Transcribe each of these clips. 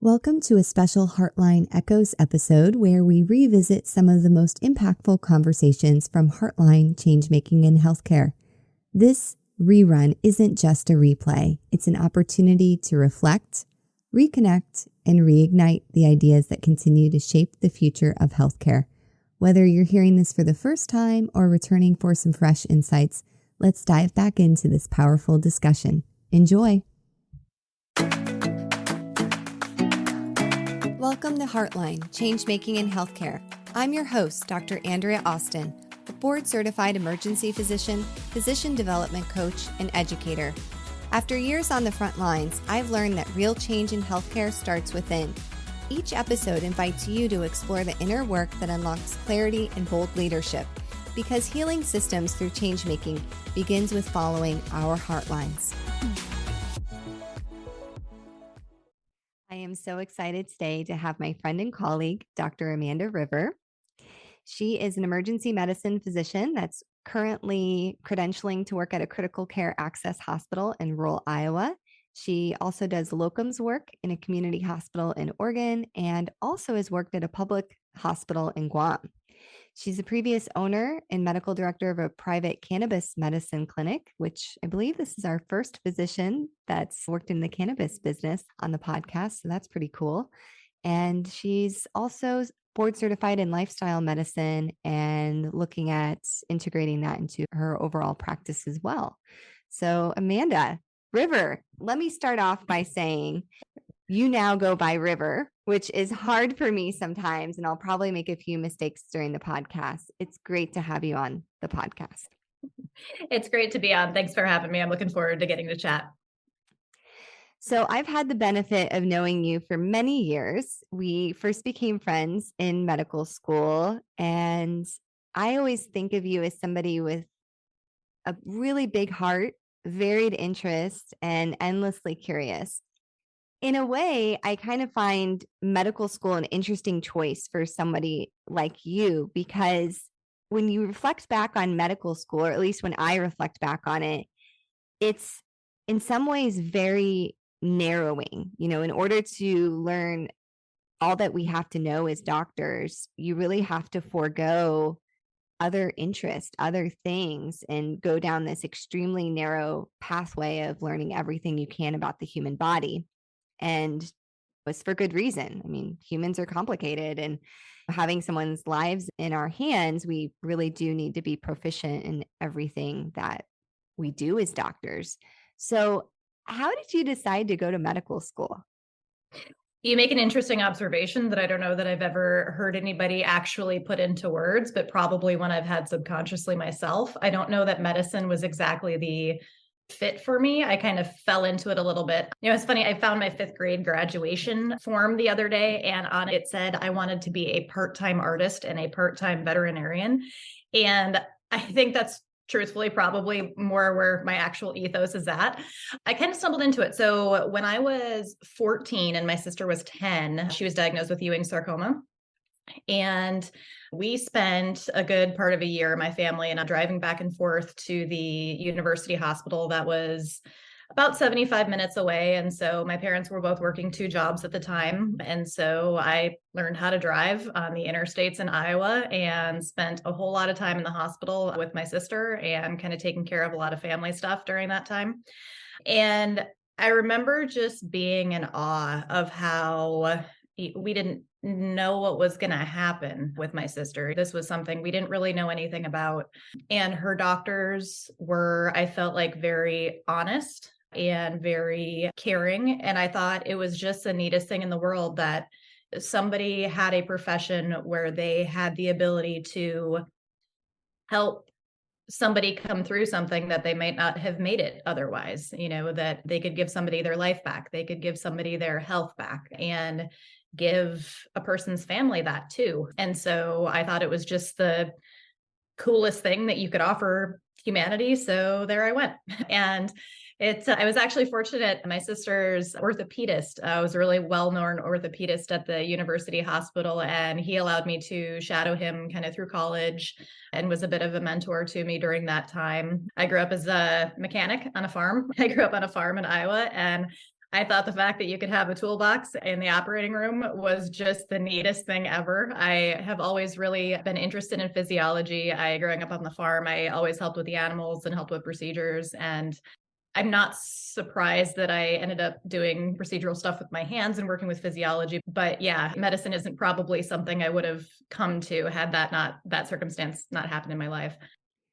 Welcome to a special Heartline Echoes episode where we revisit some of the most impactful conversations from Heartline Changemaking in Healthcare. This rerun isn't just a replay, it's an opportunity to reflect, reconnect, and reignite the ideas that continue to shape the future of healthcare. Whether you're hearing this for the first time or returning for some fresh insights, let's dive back into this powerful discussion. Enjoy! Welcome to Heartline, Changemaking in Healthcare. I'm your host, Dr. Andrea Austin, a board-certified emergency physician, physician development coach, and educator. After years on the front lines, I've learned that real change in healthcare starts within. Each episode invites you to explore the inner work that unlocks clarity and bold leadership, because healing systems through changemaking begins with following our heartlines. I am so excited today to have my friend and colleague, Dr. Amanda River. She is an emergency medicine physician that's currently credentialing to work at a critical care access hospital in rural Iowa. She also does locums work in a community hospital in Oregon and also has worked at a public hospital in Guam. She's a previous owner and medical director of a private cannabis medicine clinic, which I believe this is our first physician that's worked in the cannabis business on the podcast. So that's pretty cool. And she's also board certified in lifestyle medicine and looking at integrating that into her overall practice as well. So Amanda River, let me start off by saying you now go by River, which is hard for me sometimes, and I'll probably make a few mistakes during the podcast. It's great to have you on the podcast. It's great to be on. Thanks for having me. I'm looking forward to getting to chat. So I've had the benefit of knowing you for many years. We first became friends in medical school, and I always think of you as somebody with a really big heart, varied interests, and endlessly curious. In a way, I kind of find medical school an interesting choice for somebody like you, because when you reflect back on medical school, or at least when I reflect back on it, it's in some ways very narrowing. You know, in order to learn all that we have to know as doctors, you really have to forego other interests, other things, and go down this extremely narrow pathway of learning everything you can about the human body. And was for good reason. I mean, humans are complicated, and having someone's lives in our hands, we really do need to be proficient in everything that we do as doctors. So how did you decide to go to medical school? You make an interesting observation that I don't know that I've ever heard anybody actually put into words, but probably one I've had subconsciously myself. I don't know that medicine was exactly the fit for me. I kind of fell into it a little bit. You know, it's funny. I found my 5th grade graduation form the other day, and on it said I wanted to be a part-time artist and a part-time veterinarian. And I think that's truthfully probably more where my actual ethos is at. I kind of stumbled into it. So when I was 14 and my sister was 10, she was diagnosed with Ewing sarcoma. And we spent a good part of a year, my family and I, driving back and forth to the university hospital that was about 75 minutes away. And so my parents were both working 2 jobs at the time. And so I learned how to drive on the interstates in Iowa and spent a whole lot of time in the hospital with my sister and kind of taking care of a lot of family stuff during that time. And I remember just being in awe of how we didn't know what was going to happen with my sister. This was something we didn't really know anything about. And her doctors were, I felt like, very honest and very caring. And I thought it was just the neatest thing in the world that somebody had a profession where they had the ability to help somebody come through something that they might not have made it otherwise, you know, that they could give somebody their life back, they could give somebody their health back, and give a person's family that too. And so I thought it was just the coolest thing that you could offer humanity. So there I went. And I was actually fortunate. My sister's orthopedist was a really well-known orthopedist at the university hospital, and he allowed me to shadow him kind of through college and was a bit of a mentor to me during that time. I grew up as a mechanic on a farm. I grew up on a farm in Iowa, and I thought the fact that you could have a toolbox in the operating room was just the neatest thing ever. I have always really been interested in physiology. Growing up on the farm, I always helped with the animals and helped with procedures. And I'm not surprised that I ended up doing procedural stuff with my hands and working with physiology. But yeah, medicine isn't probably something I would have come to had that circumstance not happened in my life.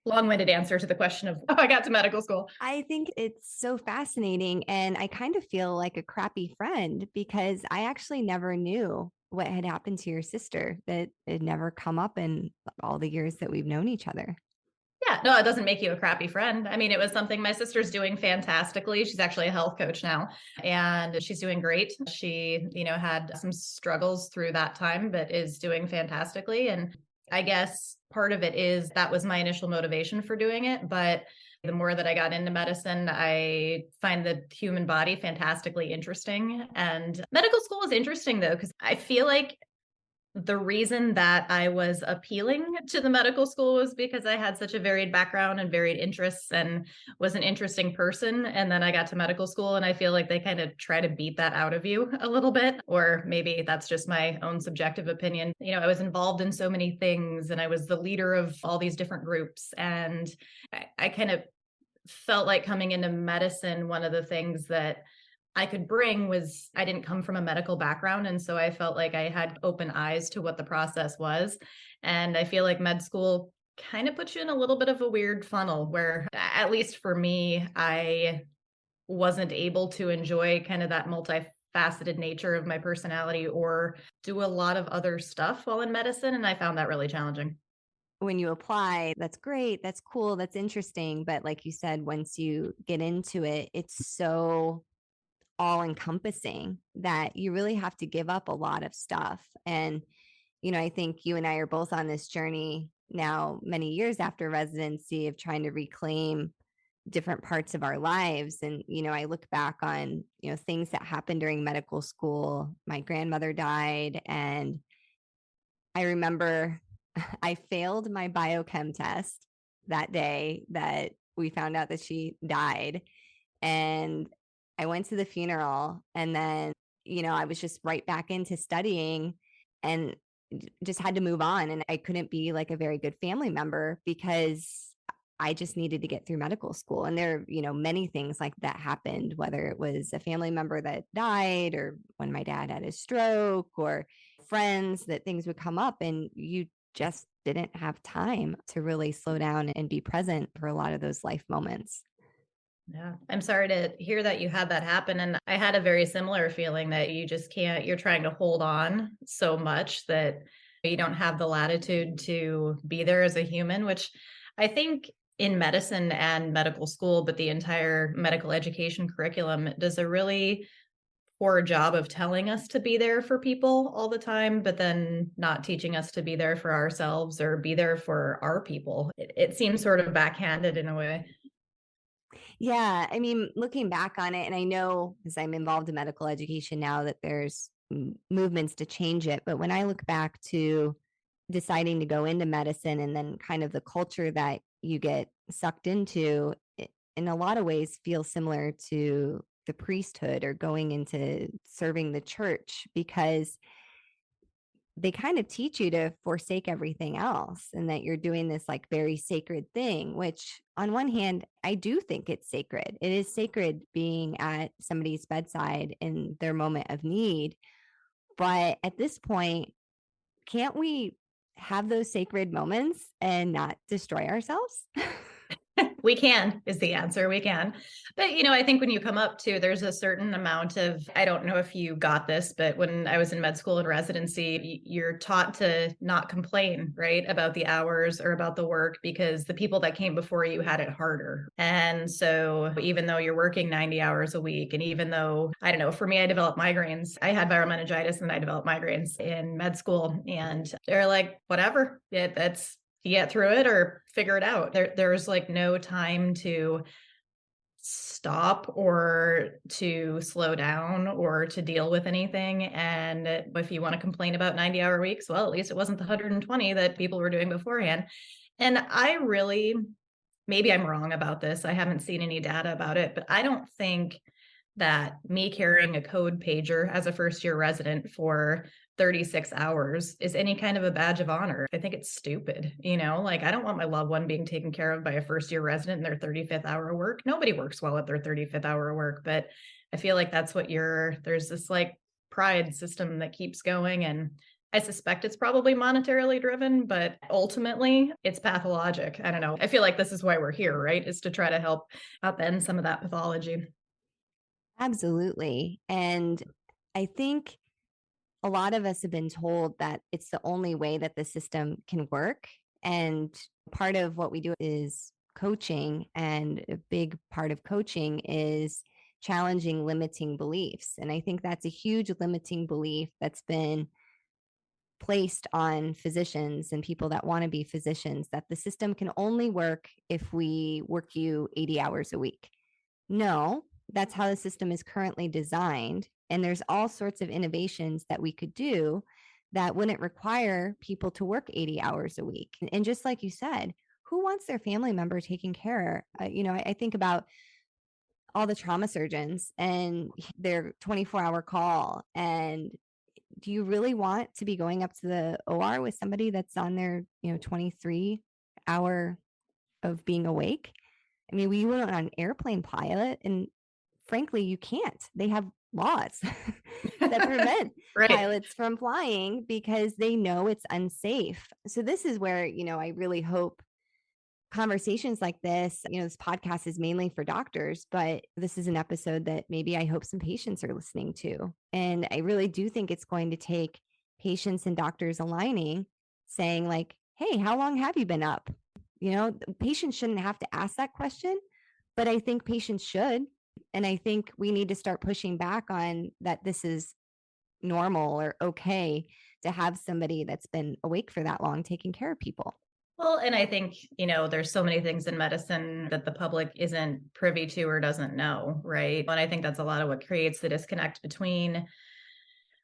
Long-winded answer to the question of how I got to medical school. I think it's so fascinating. And I kind of feel like a crappy friend because I actually never knew what had happened to your sister, that it never come up in all the years that we've known each other. Yeah, no, it doesn't make you a crappy friend. I mean, it was something my sister's doing fantastically. She's actually a health coach now and she's doing great. She, had some struggles through that time, but is doing fantastically. And I guess part of it is that was my initial motivation for doing it. But the more that I got into medicine, I find the human body fantastically interesting. And medical school was interesting though, because I feel like the reason that I was appealing to the medical school was because I had such a varied background and varied interests and was an interesting person. And then I got to medical school and I feel like they kind of try to beat that out of you a little bit, or maybe that's just my own subjective opinion. I was involved in so many things and I was the leader of all these different groups. And I kind of felt like coming into medicine, one of the things that I could bring was I didn't come from a medical background. And so I felt like I had open eyes to what the process was. And I feel like med school kind of puts you in a little bit of a weird funnel where, at least for me, I wasn't able to enjoy kind of that multifaceted nature of my personality or do a lot of other stuff while in medicine. And I found that really challenging. When you apply, that's great, that's cool, that's interesting. But like you said, once you get into it, it's so all encompassing that you really have to give up a lot of stuff. And, I think you and I are both on this journey now, many years after residency, of trying to reclaim different parts of our lives. And, I look back on, things that happened during medical school. My grandmother died, and I remember I failed my biochem test that day that we found out that she died. And I went to the funeral, and then, I was just right back into studying and just had to move on. And I couldn't be like a very good family member because I just needed to get through medical school. And there, many things like that happened, whether it was a family member that died or when my dad had a stroke or friends, that things would come up and you just didn't have time to really slow down and be present for a lot of those life moments. Yeah. I'm sorry to hear that you had that happen. And I had a very similar feeling that you just can't, you're trying to hold on so much that you don't have the latitude to be there as a human, which I think in medicine and medical school, but the entire medical education curriculum does a really poor job of telling us to be there for people all the time, but then not teaching us to be there for ourselves or be there for our people. It seems sort of backhanded in a way. Yeah. I mean, looking back on it, and I know because I'm involved in medical education now that there's movements to change it. But when I look back to deciding to go into medicine and then kind of the culture that you get sucked into, it, in a lot of ways feels similar to the priesthood or going into serving the church, because they kind of teach you to forsake everything else and that you're doing this like very sacred thing, which on one hand, I do think it's sacred. It is sacred being at somebody's bedside in their moment of need. But at this point, can't we have those sacred moments and not destroy ourselves? We can is the answer. We can. But, I think when you come up to, there's a certain amount of, I don't know if you got this, but when I was in med school and residency, you're taught to not complain, right, about the hours or about the work because the people that came before you had it harder. And so even though you're working 90 hours a week, and even though, I don't know, for me, I developed migraines, I had viral meningitis and I developed migraines in med school. And they're like, whatever, that's, you get through it or figure it out. There's like no time to stop or to slow down or to deal with anything. And if you want to complain about 90-hour weeks, well, at least it wasn't the 120 that people were doing beforehand. And I really, maybe I'm wrong about this. I haven't seen any data about it, but I don't think that me carrying a code pager as a first year resident for 36 hours is any kind of a badge of honor. I think it's stupid, like I don't want my loved one being taken care of by a first year resident in their 35th hour of work. Nobody works well at their 35th hour of work, but I feel like that's what there's this like pride system that keeps going. And I suspect it's probably monetarily driven, but ultimately it's pathologic. I don't know. I feel like this is why we're here, right? Is to try to help upend some of that pathology. Absolutely. And I think a lot of us have been told that it's the only way that the system can work. And part of what we do is coaching. And a big part of coaching is challenging limiting beliefs. And I think that's a huge limiting belief that's been placed on physicians and people that want to be physicians, that the system can only work if we work you 80 hours a week. No, that's how the system is currently designed. And there's all sorts of innovations that we could do that wouldn't require people to work 80 hours a week. And just like you said, who wants their family member taken care of? I think about all the trauma surgeons and their 24-hour call. And do you really want to be going up to the OR with somebody that's on their 23-hour of being awake? I mean, we went on an airplane pilot, and frankly, you can't. They have laws that prevent Right. pilots from flying because they know it's unsafe. So this is where, I really hope conversations like this podcast is mainly for doctors, but this is an episode that maybe I hope some patients are listening to. And I really do think it's going to take patients and doctors aligning, saying like, hey, how long have you been up? Patients shouldn't have to ask that question, but I think patients should. And I think we need to start pushing back on that. This is normal or okay to have somebody that's been awake for that long taking care of people. Well, and I think, there's so many things in medicine that the public isn't privy to or doesn't know, right? And I think that's a lot of what creates the disconnect between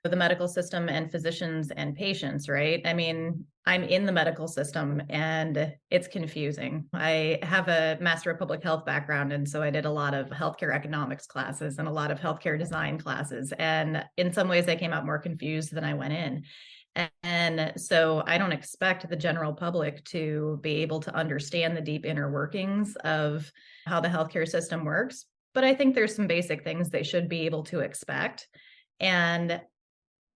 the medical system and physicians and patients, right? I mean, I'm in the medical system and it's confusing. I have a Master of Public Health background. And so I did a lot of healthcare economics classes and a lot of healthcare design classes. And in some ways, I came out more confused than I went in. And so I don't expect the general public to be able to understand the deep inner workings of how the healthcare system works. But I think there's some basic things they should be able to expect. And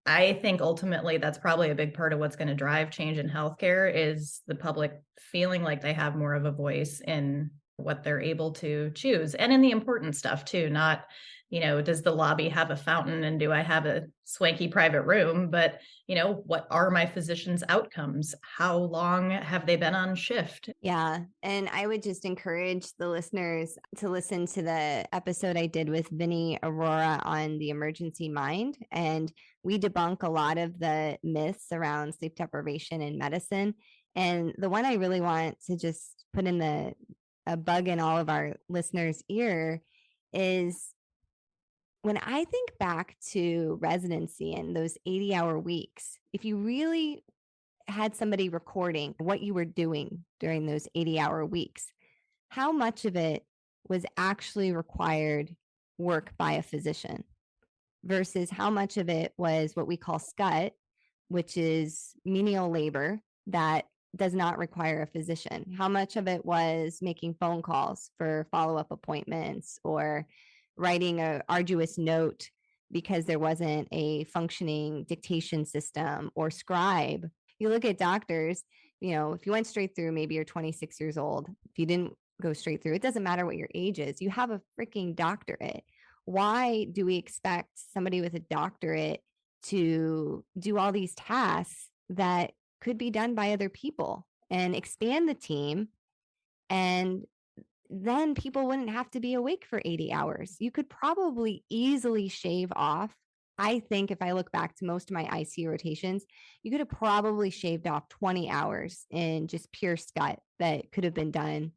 I think ultimately that's probably a big part of what's going to drive change in healthcare is the public feeling like they have more of a voice in what they're able to choose and in the important stuff too, not, does the lobby have a fountain and do I have a swanky private room? But, what are my physicians' outcomes? How long have they been on shift? Yeah. And I would just encourage the listeners to listen to the episode I did with Vinny Aurora on the emergency mind. And we debunk a lot of the myths around sleep deprivation in medicine. And the one I really want to just put in a bug in all of our listeners' ear is when I think back to residency and those 80-hour weeks, if you really had somebody recording what you were doing during those 80-hour weeks, how much of it was actually required work by a physician versus how much of it was what we call SCUT, which is menial labor that does not require a physician? How much of it was making phone calls for follow-up appointments or writing a arduous note because there wasn't a functioning dictation system or scribe? You look at doctors, if you went straight through, maybe you're 26 years old. If you didn't go straight through, it doesn't matter what your age is. You have a freaking doctorate. Why do we expect somebody with a doctorate to do all these tasks that could be done by other people and expand the team? And then people wouldn't have to be awake for 80 hours. You could probably easily shave off. I think if I look back to most of my ICU rotations, you could have probably shaved off 20 hours in just pure SCUT that could have been done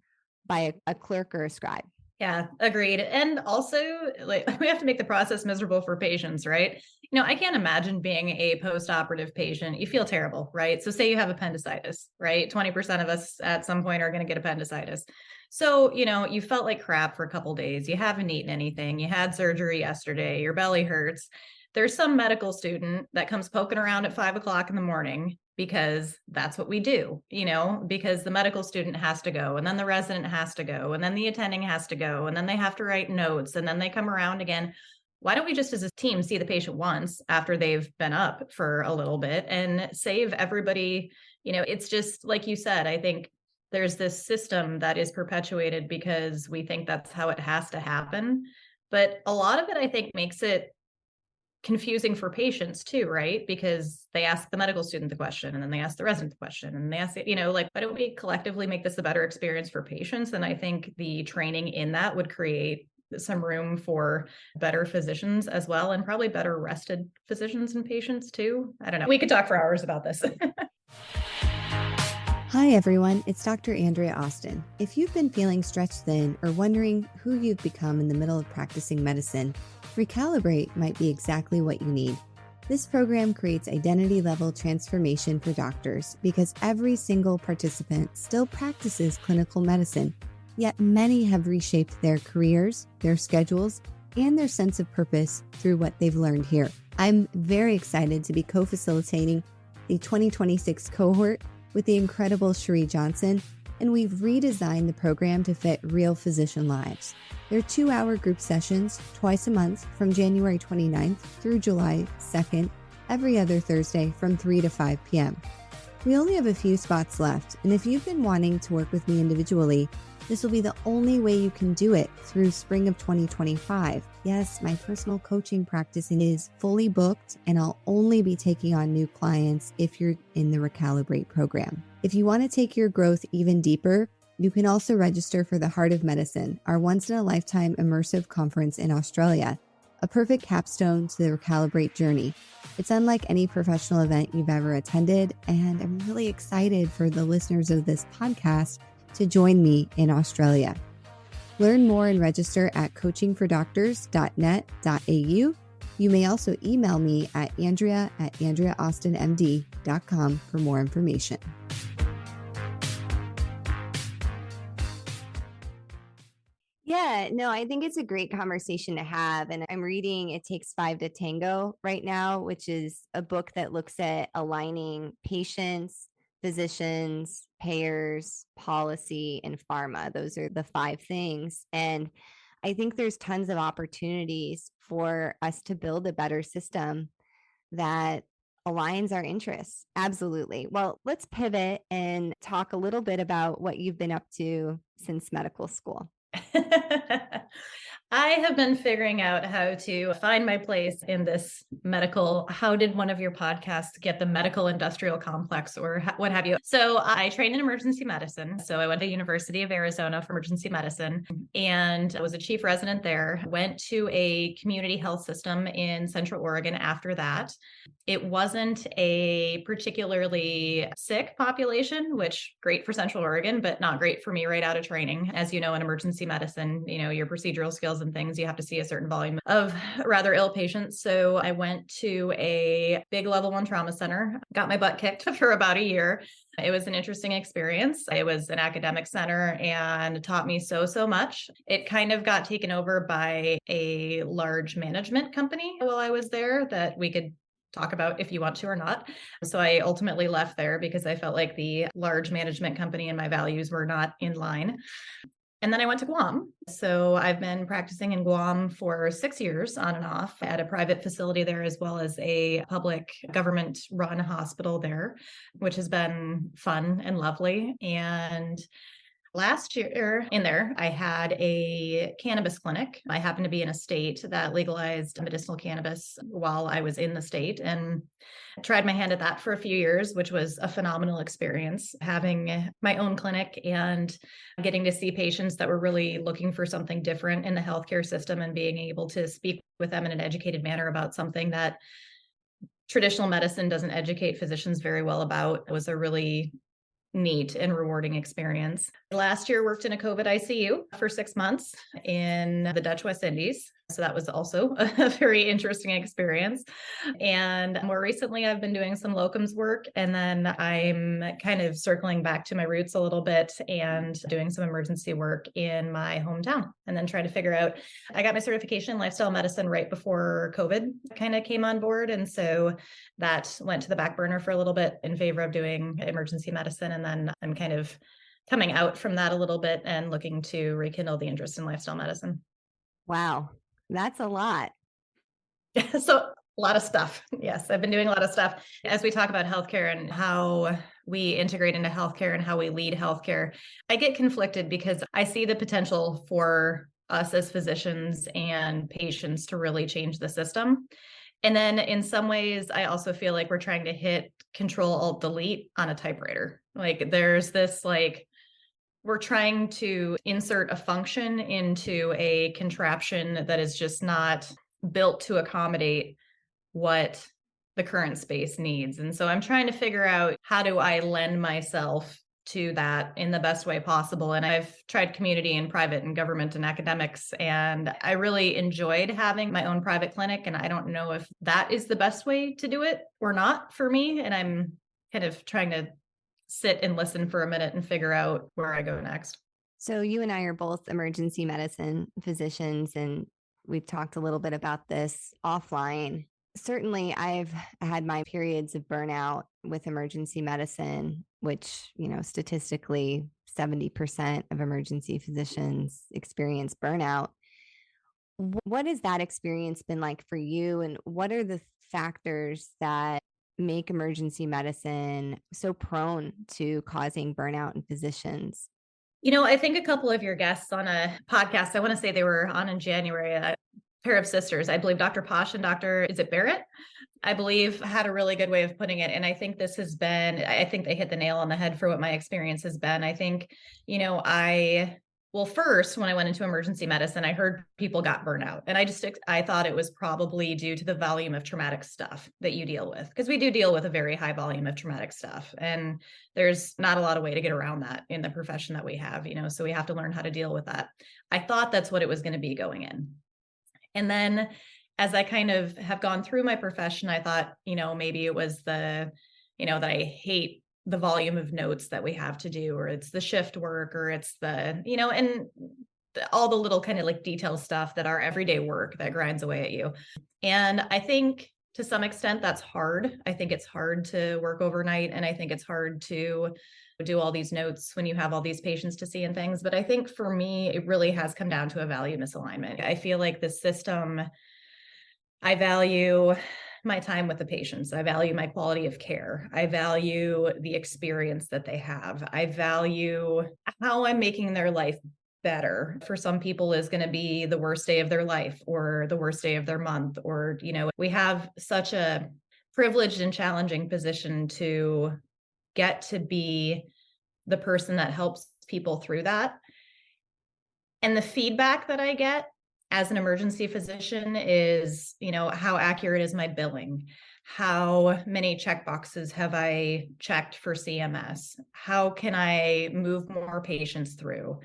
by a clerk or a scribe. Yeah, agreed. And also, like, we have to make the process miserable for patients, right? I can't imagine being a post-operative patient. You feel terrible, right? So say you have appendicitis, right? 20% of us at some point are going to get appendicitis. So, you felt like crap for a couple days. You haven't eaten anything. You had surgery yesterday. Your belly hurts. There's some medical student that comes poking around at 5 o'clock in the morning because that's what we do, because the medical student has to go, and then the resident has to go, and then the attending has to go, and then they have to write notes, and then they come around again. Why don't we just as a team see the patient once after they've been up for a little bit and save everybody? It's just like you said, I think there's this system that is perpetuated because we think that's how it has to happen. But a lot of it, I think, makes it confusing for patients too, right? Because they ask the medical student the question, and then they ask the resident the question, and they ask, like, why don't we collectively make this a better experience for patients? And I think the training in that would create some room for better physicians as well, and probably better rested physicians and patients too. I don't know. We could talk for hours about this. Hi, everyone. It's Dr. Andrea Austin. If you've been feeling stretched thin or wondering who you've become in the middle of practicing medicine, Recalibrate might be exactly what you need. This program creates identity-level transformation for doctors because every single participant still practices clinical medicine, yet many have reshaped their careers, their schedules, and their sense of purpose through what they've learned here. I'm very excited to be co-facilitating the 2026 cohort with the incredible Cherie Johnson, and we've redesigned the program to fit real physician lives. They're 2-hour group sessions twice a month from January 29th through July 2nd, every other Thursday from 3 to 5 p.m. We only have a few spots left, and if you've been wanting to work with me individually, this will be the only way you can do it through spring of 2025. Yes, my personal coaching practice is fully booked, and I'll only be taking on new clients if you're in the Recalibrate program. If you want to take your growth even deeper, you can also register for the Heart of Medicine, our once-in-a-lifetime immersive conference in Australia, a perfect capstone to the Recalibrate journey. It's unlike any professional event you've ever attended, and I'm really excited for the listeners of this podcast to join me in Australia. Learn more and register at coachingfordoctors.net.au. You may also email me at andrea@andreaaustinmd.com for more information. Yeah, no, I think it's a great conversation to have. And I'm reading It Takes Five to Tango right now, which is a book that looks at aligning patients, physicians, payers, policy, and pharma. Those are the 5 things. And I think there's tons of opportunities for us to build a better system that aligns our interests. Absolutely. Well, let's pivot and talk a little bit about what you've been up to since medical school. I have been figuring out how to find my place in this medical. How did one of your podcasts get the medical industrial complex or what have you? So I trained in emergency medicine. So I went to University of Arizona for emergency medicine and I was a chief resident there. Went to a community health system in Central Oregon after that. It wasn't a particularly sick population, which great for Central Oregon, but not great for me right out of training. As you know, in emergency medicine, your procedural skills and things, you have to see a certain volume of rather ill patients. So I went to a big level 1 trauma center, got my butt kicked for about a year. It was an interesting experience. It was an academic center and taught me so much. It kind of got taken over by a large management company while I was there that we could talk about if you want to or not. So I ultimately left there because I felt like the large management company and my values were not in line. And then I went to Guam. So I've been practicing in Guam for 6 years on and off at a private facility there, as well as a public government run hospital there, which has been fun and lovely. And last year in there, I had a cannabis clinic. I happened to be in a state that legalized medicinal cannabis while I was in the state and tried my hand at that for a few years, which was a phenomenal experience, having my own clinic and getting to see patients that were really looking for something different in the healthcare system and being able to speak with them in an educated manner about something that traditional medicine doesn't educate physicians very well about. It was a really neat and rewarding experience. Last year, worked in a COVID ICU for 6 months in the Dutch West Indies. So that was also a very interesting experience. And more recently, I've been doing some locums work. And then I'm kind of circling back to my roots a little bit and doing some emergency work in my hometown. And then trying to figure out, I got my certification in lifestyle medicine right before COVID kind of came on board. And so that went to the back burner for a little bit in favor of doing emergency medicine. And then I'm kind of coming out from that a little bit and looking to rekindle the interest in lifestyle medicine. Wow, that's a lot. So a lot of stuff. Yes, I've been doing a lot of stuff. As we talk about healthcare and how we integrate into healthcare and how we lead healthcare, I get conflicted because I see the potential for us as physicians and patients to really change the system. And then in some ways, I also feel like we're trying to hit Control Alt Delete on a typewriter. Like there's this like we're trying to insert a function into a contraption that is just not built to accommodate what the current space needs. And so I'm trying to figure out how do I lend myself to that in the best way possible. And I've tried community and private and government and academics, and I really enjoyed having my own private clinic. And I don't know if that is the best way to do it or not for me. And I'm kind of trying to sit and listen for a minute and figure out where I go next. So you and I are both emergency medicine physicians, and we've talked a little bit about this offline. Certainly, I've had my periods of burnout with emergency medicine, which, statistically, 70% of emergency physicians experience burnout. What has that experience been like for you? And what are the factors that make emergency medicine so prone to causing burnout in physicians? I think a couple of your guests on a podcast, I want to say they were on in January, a pair of sisters, I believe Dr. Posh and Dr. Is it Barrett? I believe had a really good way of putting it. And I think this has been, I think they hit the nail on the head for what my experience has been. I think, well, first, when I went into emergency medicine, I heard people got burnout. And I thought it was probably due to the volume of traumatic stuff that you deal with, because we do deal with a very high volume of traumatic stuff. And there's not a lot of way to get around that in the profession that we have, so we have to learn how to deal with that. I thought that's what it was going to be going in. And then as I kind of have gone through my profession, I thought, maybe it was that I hate the volume of notes that we have to do, or it's the shift work, or it's and all the little kind of like detail stuff that our everyday work that grinds away at you. And I think to some extent that's hard. I think it's hard to work overnight. And I think it's hard to do all these notes when you have all these patients to see and things. But I think for me, it really has come down to a value misalignment. I feel like the system, I value my time with the patients. I value my quality of care. I value the experience that they have. I value how I'm making their life better. For some people is going to be the worst day of their life or the worst day of their month, or, we have such a privileged and challenging position to get to be the person that helps people through that. And the feedback that I get as an emergency physician is, how accurate is my billing? How many check boxes have I checked for CMS? How can I move more patients through?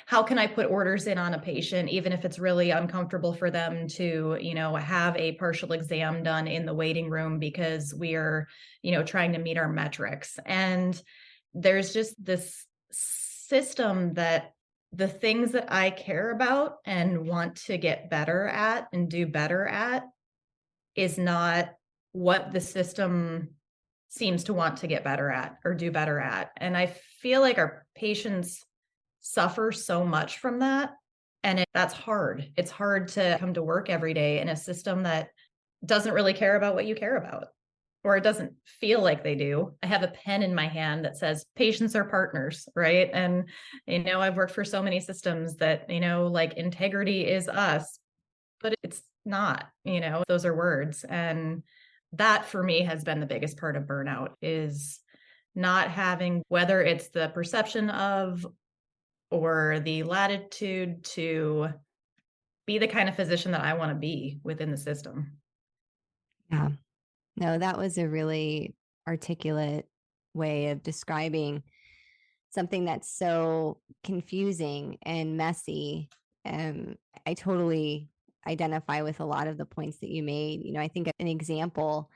How can I put orders in on a patient, even if it's really uncomfortable for them to, have a partial exam done in the waiting room because we are, trying to meet our metrics? And there's just this system that the things that I care about and want to get better at and do better at is not what the system seems to want to get better at or do better at. And I feel like our patients suffer so much from that. And that's hard. It's hard to come to work every day in a system that doesn't really care about what you care about, or it doesn't feel like they do. I have a pen in my hand that says patients are partners, right? And, I've worked for so many systems that, like integrity is us, but it's not, those are words. And that for me has been the biggest part of burnout, is not having, whether it's the perception of or the latitude to be the kind of physician that I want to be within the system. Yeah. No, that was a really articulate way of describing something that's so confusing and messy. Um, I totally identify with a lot of the points that you made. I think an example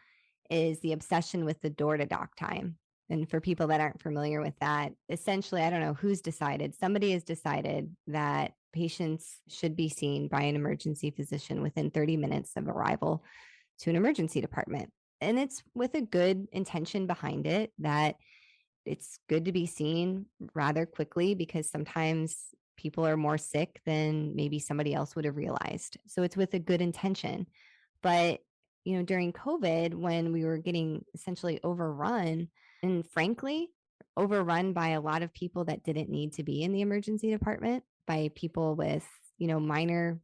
is the obsession with the door to dock time. And for people that aren't familiar with that, essentially, I don't know who's decided. Somebody has decided that patients should be seen by an emergency physician within 30 minutes of arrival to an emergency department. And it's with a good intention behind it, that it's good to be seen rather quickly because sometimes people are more sick than maybe somebody else would have realized. So it's with a good intention. But, during COVID, when we were getting essentially overrun, and frankly, overrun by a lot of people that didn't need to be in the emergency department, by people with, minor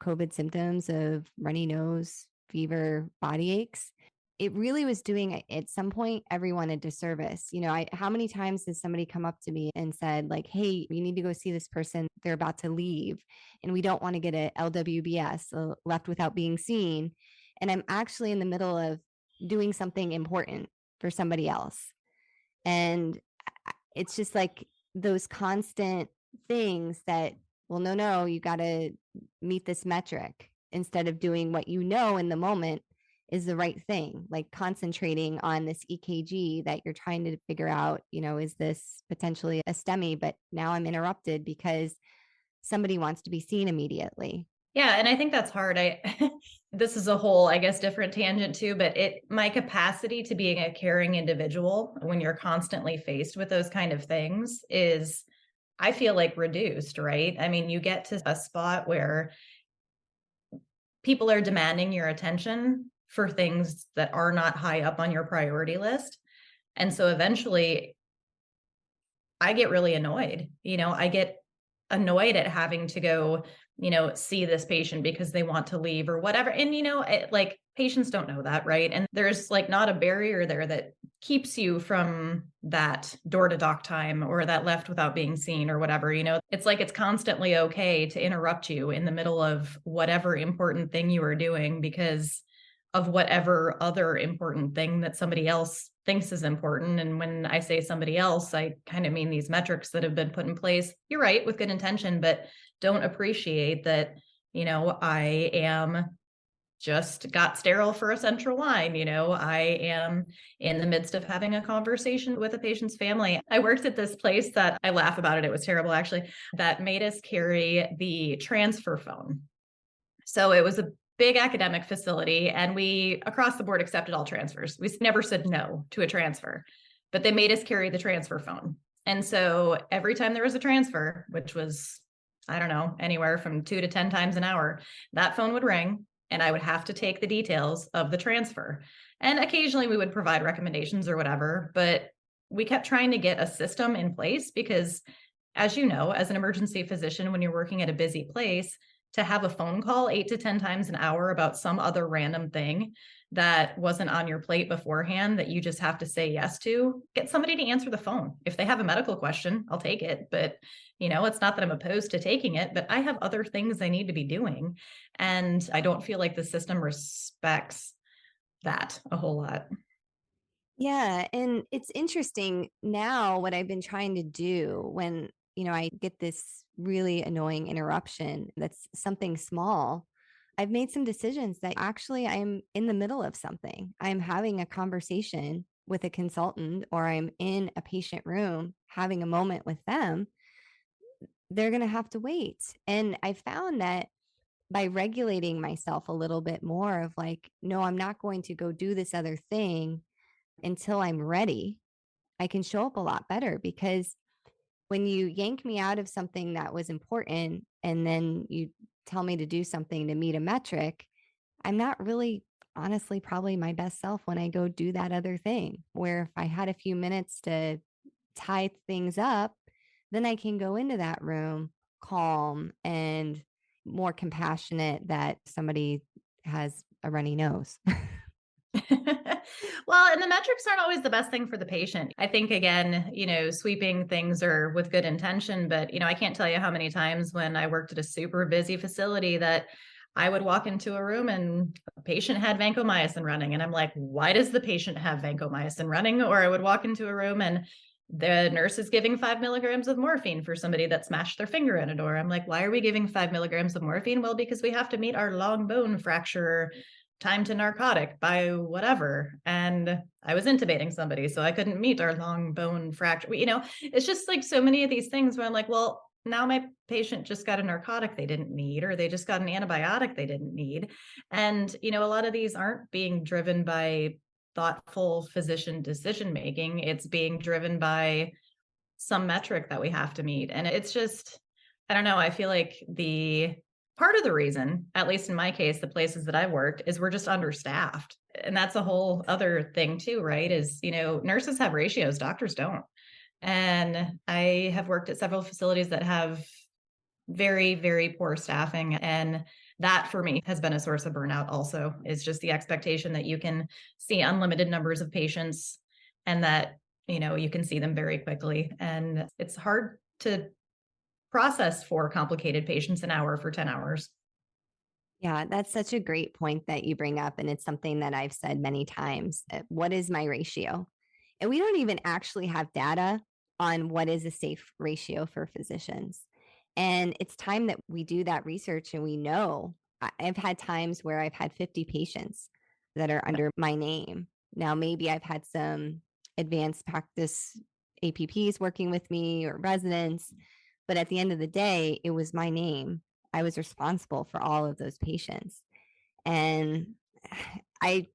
COVID symptoms of runny nose, fever, body aches, it really was doing at some point everyone a disservice. How many times has somebody come up to me and said, like, hey, you need to go see this person. They're about to leave and we don't want to get a LWBS, left without being seen. And I'm actually in the middle of doing something important for somebody else. And it's just like those constant things that, well, no, you got to meet this metric instead of doing what in the moment is the right thing, like concentrating on this EKG that you're trying to figure out, is this potentially a STEMI? But now I'm interrupted because somebody wants to be seen immediately. Yeah, and I think that's hard. This is a whole, I guess, different tangent too, but my capacity to being a caring individual when you're constantly faced with those kind of things is, I feel like, reduced, right? I mean, you get to a spot where people are demanding your attention for things that are not high up on your priority list. And so eventually I get really annoyed. I get annoyed at having to go, see this patient because they want to leave or whatever. And, like, patients don't know that, right? And there's like not a barrier there that keeps you from that door to dock time or that left without being seen or whatever. It's like it's constantly okay to interrupt you in the middle of whatever important thing you are doing because of whatever other important thing that somebody else thinks is important. And when I say somebody else, I kind of mean these metrics that have been put in place. You're right, with good intention, but don't appreciate that, I am just got sterile for a central line. I am in the midst of having a conversation with a patient's family. I worked at this place that I laugh about it. It was terrible, actually, that made us carry the transfer phone. So it was a big academic facility and we across the board accepted all transfers. We never said no to a transfer, but they made us carry the transfer phone. And so every time there was a transfer, which was, I don't know, anywhere from 2 to 10 times an hour, that phone would ring and I would have to take the details of the transfer. And occasionally we would provide recommendations or whatever, but we kept trying to get a system in place because, as you know, as an emergency physician, when you're working at a busy place, to have a phone call 8 to 10 times an hour about some other random thing that wasn't on your plate beforehand that you just have to say yes to, get somebody to answer the phone. If they have a medical question, I'll take it. But, it's not that I'm opposed to taking it, but I have other things I need to be doing. And I don't feel like the system respects that a whole lot. Yeah. And it's interesting now what I've been trying to do when, I get this really annoying interruption that's something small. I've made some decisions that actually I'm in the middle of something. I'm having a conversation with a consultant or I'm in a patient room having a moment with them. They're going to have to wait. And I found that by regulating myself a little bit more of like, no, I'm not going to go do this other thing until I'm ready, I can show up a lot better because when you yank me out of something that was important and then you tell me to do something to meet a metric, I'm not really honestly probably my best self when I go do that other thing. Where if I had a few minutes to tie things up, then I can go into that room calm and more compassionate that somebody has a runny nose. Well, and the metrics aren't always the best thing for the patient. I think, again, sweeping things are with good intention, but, I can't tell you how many times when I worked at a super busy facility that I would walk into a room and a patient had vancomycin running. And I'm like, why does the patient have vancomycin running? Or I would walk into a room and the nurse is giving 5 milligrams of morphine for somebody that smashed their finger in a door. I'm like, why are we giving 5 milligrams of morphine? Well, because we have to meet our long bone fracture time to narcotic by whatever. And I was intubating somebody, so I couldn't meet our long bone fracture. It's just like so many of these things where I'm like, well, now my patient just got a narcotic they didn't need, or they just got an antibiotic they didn't need. And, a lot of these aren't being driven by thoughtful physician decision making. It's being driven by some metric that we have to meet. And it's just, I don't know. I feel like the part of the reason, at least in my case, the places that I've worked, is we're just understaffed. And that's a whole other thing too, right? Is, nurses have ratios, doctors don't. And I have worked at several facilities that have very, very poor staffing. And that for me has been a source of burnout also, is just the expectation that you can see unlimited numbers of patients and that, you can see them very quickly. And it's hard to process 4 complicated patients an hour for 10 hours. Yeah, that's such a great point that you bring up. And it's something that I've said many times. What is my ratio? And we don't even actually have data on what is a safe ratio for physicians. And it's time that we do that research and we know. I've had times where I've had 50 patients that are under my name. Now, maybe I've had some advanced practice APPs working with me or residents, but at the end of the day, it was my name. I was responsible for all of those patients. And I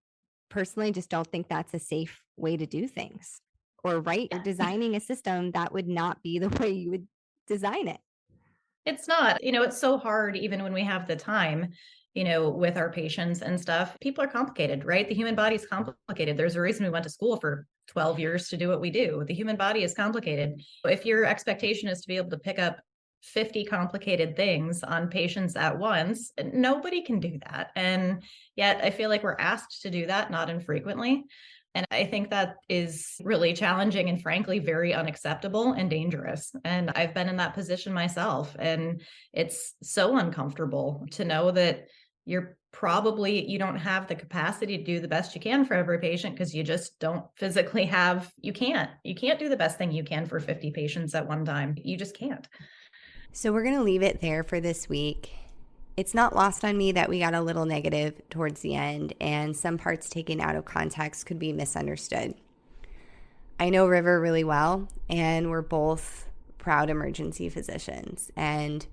personally just don't think that's a safe way to do things or right. You're designing a system that would not be the way you would design it. It's not, it's so hard, even when we have the time, with our patients and stuff. People are complicated, right? The human body is complicated. There's a reason we went to school for 12 years to do what we do. The human body is complicated. If your expectation is to be able to pick up 50 complicated things on patients at once, nobody can do that. And yet I feel like we're asked to do that not infrequently. And I think that is really challenging and frankly, very unacceptable and dangerous. And I've been in that position myself. And it's so uncomfortable to know that you don't have the capacity to do the best you can for every patient because you just don't physically you can't do the best thing you can for 50 patients at one time. You just can't. So we're going to leave it there for this week. It's not lost on me that we got a little negative towards the end, and some parts taken out of context could be misunderstood. I know River really well, and we're both proud emergency physicians, and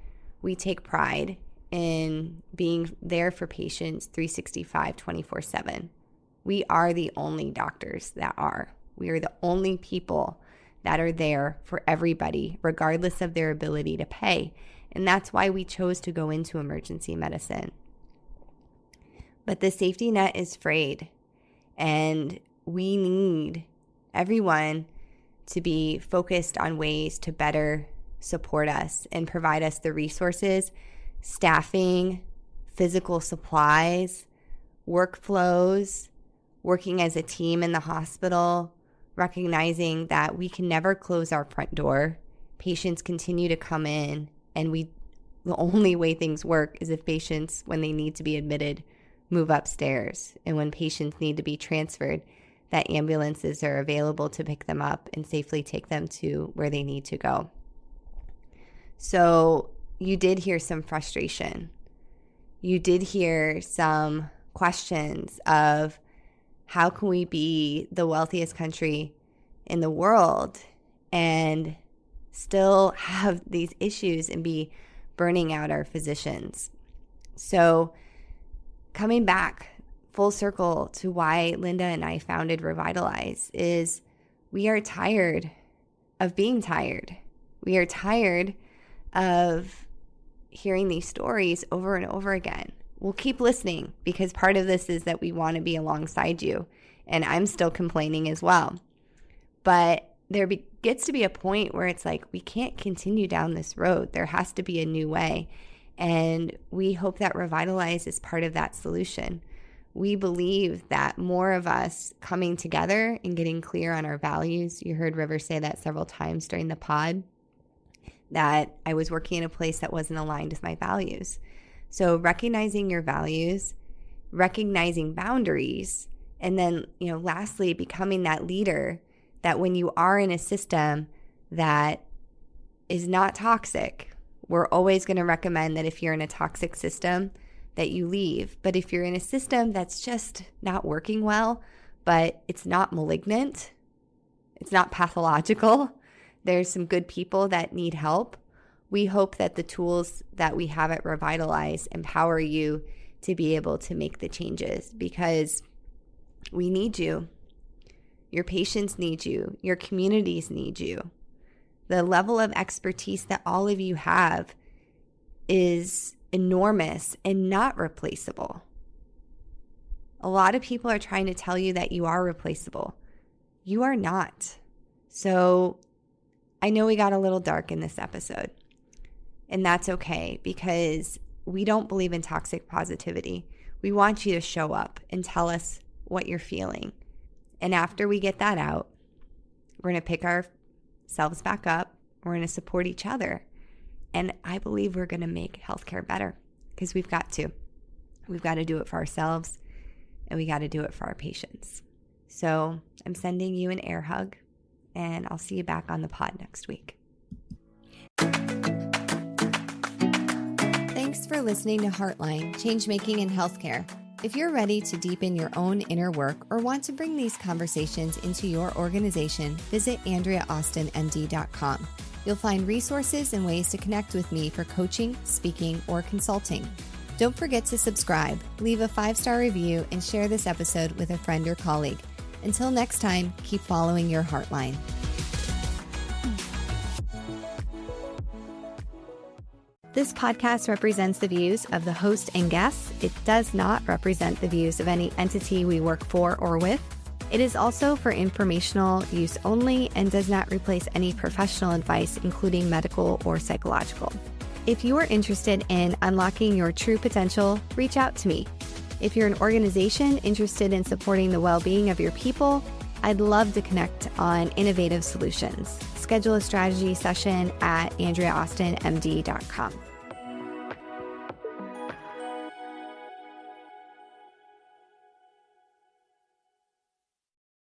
we take pride in being there for patients 365, 24/7. We are the only doctors that are. We are the only people that are there for everybody, regardless of their ability to pay. And that's why we chose to go into emergency medicine. But the safety net is frayed, and we need everyone to be focused on ways to better support us and provide us the resources, staffing, physical supplies, workflows, working as a team in the hospital, recognizing that we can never close our front door. Patients continue to come in, and the only way things work is if patients, when they need to be admitted, move upstairs. And when patients need to be transferred, that ambulances are available to pick them up and safely take them to where they need to go. So you did hear some frustration. You did hear some questions of how can we be the wealthiest country in the world and still have these issues and be burning out our physicians. So coming back full circle to why Linda and I founded Revitalize is we are tired of being tired. We are tired of hearing these stories over and over again. We'll keep listening because part of this is that we want to be alongside you. And I'm still complaining as well. But there gets to be a point where it's like, we can't continue down this road. There has to be a new way. And we hope that Revitalize is part of that solution. We believe that more of us coming together and getting clear on our values. You heard River say that several times during the pod, that I was working in a place that wasn't aligned with my values. So recognizing your values, recognizing boundaries, and then, lastly, becoming that leader that when you are in a system that is not toxic, we're always going to recommend that if you're in a toxic system, that you leave. But if you're in a system that's just not working well, but it's not malignant, it's not pathological, there's some good people that need help, we hope that the tools that we have at Revitalize empower you to be able to make the changes, because we need you. Your patients need you. Your communities need you. The level of expertise that all of you have is enormous and not replaceable. A lot of people are trying to tell you that you are replaceable. You are not. So I know we got a little dark in this episode, and that's okay, because we don't believe in toxic positivity. We want you to show up and tell us what you're feeling. And after we get that out, we're going to pick ourselves back up. We're going to support each other. And I believe we're going to make healthcare better, because we've got to. We've got to do it for ourselves, and we got to do it for our patients. So I'm sending you an air hug, and I'll see you back on the pod next week. Thanks for listening to Heartline, Changemaking in Healthcare. If you're ready to deepen your own inner work or want to bring these conversations into your organization, visit AndreaAustinMD.com. You'll find resources and ways to connect with me for coaching, speaking, or consulting. Don't forget to subscribe, leave a 5-star review, and share this episode with a friend or colleague. Until next time, keep following your Heartline. This podcast represents the views of the host and guests. It does not represent the views of any entity we work for or with. It is also for informational use only and does not replace any professional advice, including medical or psychological. If you are interested in unlocking your true potential, reach out to me. If you're an organization interested in supporting the well-being of your people, I'd love to connect on innovative solutions. Schedule a strategy session at AndreaAustinMD.com.